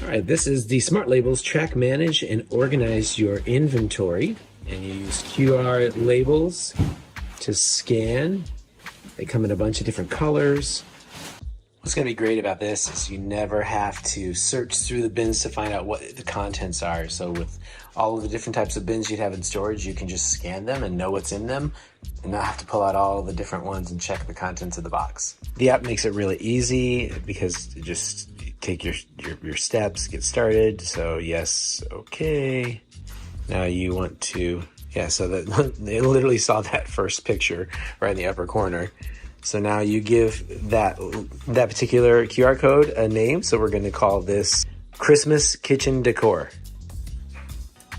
All right, this is the Smart Labels track, manage, and organize your inventory. And you use QR labels to scan. They come in a bunch of different colors. What's gonna be great about this is you never have to search through the bins to find out what the contents are. So with all of the different types of bins you'd have in storage, you can just scan them and know what's in them and not have to pull out all the different ones and check the contents of the box. The app makes it really easy because you just take your steps, get started. So yes, okay. Now you want to, yeah, so that they literally saw that first picture right in the upper corner. So now you give that particular QR code a name. So we're going to call this Christmas Kitchen Decor.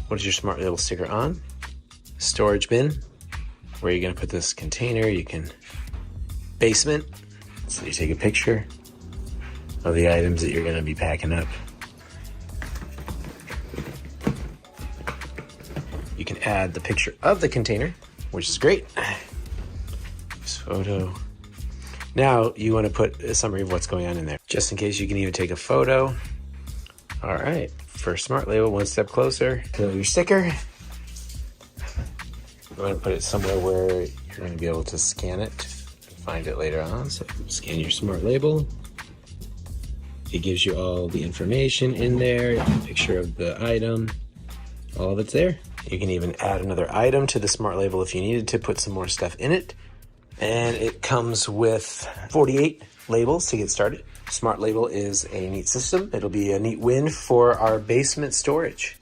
What is your Smart Label sticker on? Storage bin. Where are you going to put this container? You can basement. So you take a picture of the items that you're going to be packing up. You can add the picture of the container, which is great. This photo. Now you want to put a summary of what's going on in there. Just in case, you can even take a photo. All right, for Smart Label, one step closer to your sticker. You want to put it somewhere where you're going to be able to scan it and find it later on. So scan your Smart Label. It gives you all the information in there, a picture of the item, all of it's there. You can even add another item to the Smart Label if you needed to put some more stuff in it. And it comes with 48 labels to get started. Smart Label is a neat system. It'll be a neat win for our basement storage.